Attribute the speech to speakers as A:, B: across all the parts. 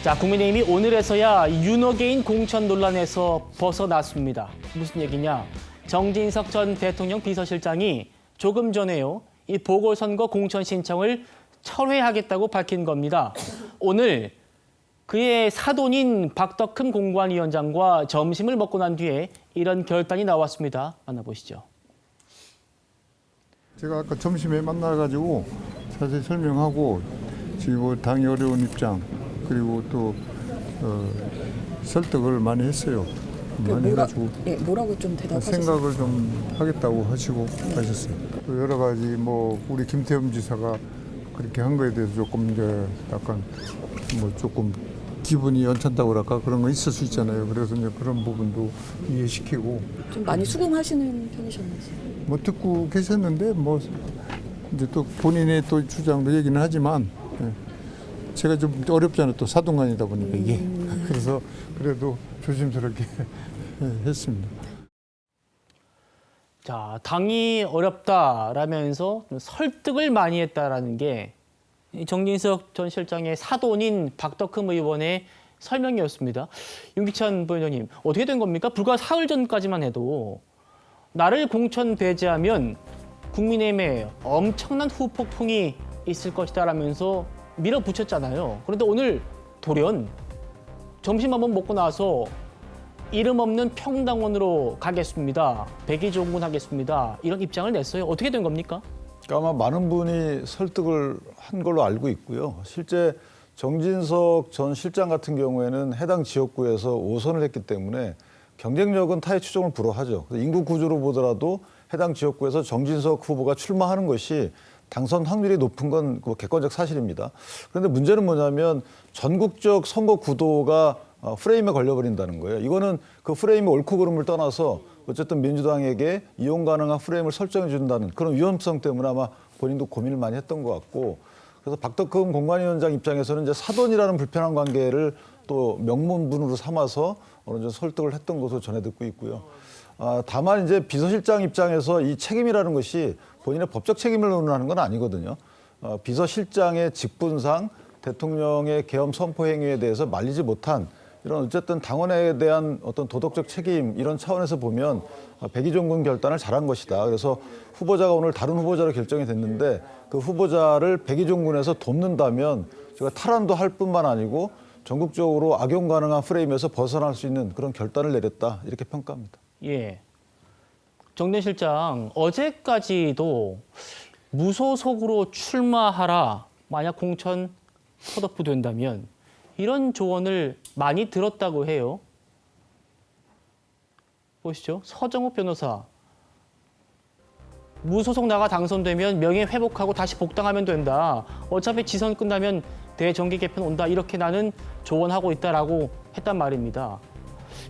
A: 자, 국민의힘이 오늘에서야 윤호개인 공천 논란에서 벗어났습니다. 무슨 얘기냐? 정진석 전 대통령 비서실장이 조금 전에요, 이 보궐선거 공천 신청을 철회하겠다고 밝힌 겁니다. 오늘 그의 사돈인 박덕흠 공관위원장과 점심을 먹고 난 뒤에 이런 결단이 나왔습니다. 만나보시죠.
B: 제가 아까 점심에 만나가지고 자세히 설명하고 지금 당이 어려운 입장 그리고 또 설득을 많이 했어요. 많이 해가지고
C: 뭐라고 좀 대답하셨어요?
B: 생각을 좀 하겠다고 하시고 하셨어요. 또 여러 가지 뭐 우리 김태흠 지사가 그렇게 한 거에 대해서 조금 이제 약간 뭐 조금 기분이 연찬다고 그럴까 그런 거 있을 수 있잖아요. 그래서 이제 그런 부분도 이해시키고
C: 좀 많이 수긍하시는 편이셨나요?
B: 뭐 듣고 계셨는데 뭐 이제 또 본인의 또 주장도 얘기는 하지만 제가 좀 어렵잖아요. 또 사동간이다 보니까 이게 그래서 그래도 조심스럽게 했습니다.
A: 자, 당이 어렵다라면서 좀 설득을 많이 했다라는 게 정진석 전 실장의 사돈인 박덕흠 의원의 설명이었습니다. 윤기찬 부위원님, 어떻게 된 겁니까? 불과 사흘 전까지만 해도 나를 공천 배제하면 국민의힘에 엄청난 후폭풍이 있을 것이다라면서 밀어붙였잖아요. 그런데 오늘 돌연 점심 한번 먹고 나서 이름 없는 평당원으로 가겠습니다. 백의종군하겠습니다. 이런 입장을 냈어요. 어떻게 된 겁니까?
D: 아마 많은 분이 설득을 한 걸로 알고 있고요. 실제 정진석 전 실장 같은 경우에는 해당 지역구에서 5선을 했기 때문에 경쟁력은 타의 추종을 불허하죠. 인구 구조로 보더라도 해당 지역구에서 정진석 후보가 출마하는 것이 당선 확률이 높은 건 객관적 사실입니다. 그런데 문제는 뭐냐면 전국적 선거 구도가 프레임에 걸려버린다는 거예요. 이거는 그 프레임의 옳고 그름을 떠나서 어쨌든 민주당에게 이용 가능한 프레임을 설정해 준다는 그런 위험성 때문에 아마 본인도 고민을 많이 했던 것 같고, 그래서 박덕흠 공관위원장 입장에서는 이제 사돈이라는 불편한 관계를 또 명문분으로 삼아서 어느 정도 설득을 했던 것으로 전해 듣고 있고요. 다만 이제 비서실장 입장에서 이 책임이라는 것이 본인의 법적 책임을 논하는 건 아니거든요. 비서실장의 직분상 대통령의 계엄 선포 행위에 대해서 말리지 못한 이런 어쨌든 당원에 대한 어떤 도덕적 책임 이런 차원에서 보면 백의종군 결단을 잘한 것이다. 그래서 후보자가 오늘 다른 후보자로 결정이 됐는데 그 후보자를 백의종군에서 돕는다면 제가 탈환도 할 뿐만 아니고 전국적으로 악용 가능한 프레임에서 벗어날 수 있는 그런 결단을 내렸다. 이렇게 평가합니다.
A: 예. 정 전 실장, 어제까지도 무소속으로 출마하라. 만약 공천 컷오프 된다면 이런 조언을 많이 들었다고 해요. 보시죠. 서정욱 변호사. 무소속 나가 당선되면 명예 회복하고 다시 복당하면 된다. 어차피 지선 끝나면 대정기 개편 온다. 이렇게 나는 조언하고 있다라고 했단 말입니다.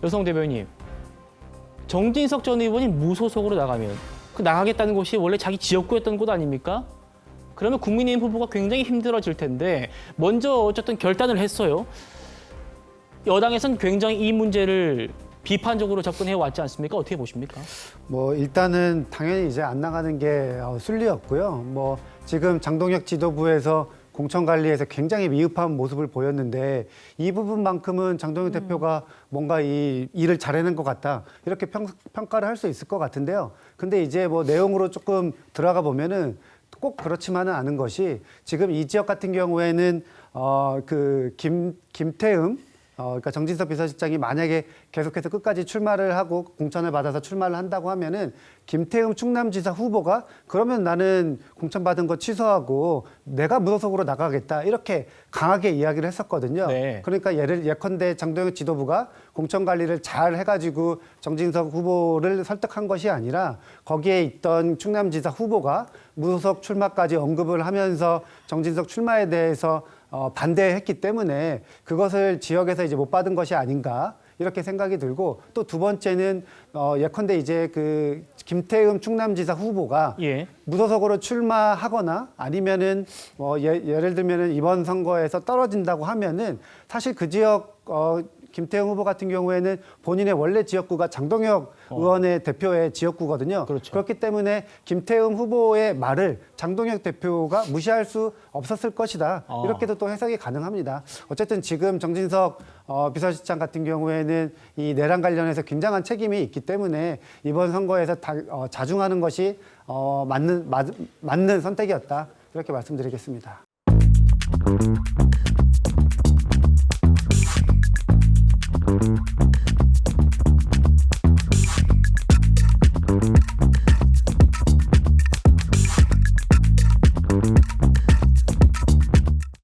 A: 여성 대변인, 정진석 전 의원이 무소속으로 나가면 그 나가겠다는 곳이 원래 자기 지역구였던 곳 아닙니까? 그러면 국민의힘 후보가 굉장히 힘들어질 텐데 먼저 어쨌든 결단을 했어요. 여당에서는 굉장히 이 문제를 비판적으로 접근해 왔지 않습니까? 어떻게 보십니까?
E: 뭐 일단은 당연히 이제 안 나가는 게 순리였고요. 뭐 지금 장동혁 지도부에서 공천 관리에서 굉장히 미흡한 모습을 보였는데 이 부분만큼은 장동혁 대표가 뭔가 이 일을 잘해낸 것 같다 이렇게 평가를 할 수 있을 것 같은데요. 근데 이제 뭐 내용으로 조금 들어가 보면은 꼭 그렇지만은 않은 것이 지금 이 지역 같은 경우에는 김태흠 그러니까 정진석 비서실장이 만약에 계속해서 끝까지 출마를 하고 공천을 받아서 출마를 한다고 하면은 김태흠 충남지사 후보가 그러면 나는 공천 받은 거 취소하고 내가 무소속으로 나가겠다 이렇게 강하게 이야기를 했었거든요.
A: 네.
E: 그러니까 예컨대 장동혁 지도부가 공천 관리를 잘 해가지고 정진석 후보를 설득한 것이 아니라 거기에 있던 충남지사 후보가 무소속 출마까지 언급을 하면서 정진석 출마에 대해서 반대했기 때문에 그것을 지역에서 이제 못 받은 것이 아닌가 이렇게 생각이 들고, 또 두 번째는 예컨대 이제 그 김태흠 충남지사 후보가 무소속으로 출마하거나 아니면은 예를 들면은 이번 선거에서 떨어진다고 하면은 사실 그 지역 김태형 후보 같은 경우에는 본인의 원래 지역구가 장동혁 의원의 대표의 지역구거든요.
A: 그렇죠.
E: 그렇기 때문에 김태형 후보의 말을 장동혁 대표가 무시할 수 없었을 것이다. 이렇게도 또 해석이 가능합니다. 어쨌든 지금 정진석 비서실장 같은 경우에는 이 내란 관련해서 굉장한 책임이 있기 때문에 이번 선거에서 자중하는 것이 맞는 선택이었다. 이렇게 말씀드리겠습니다.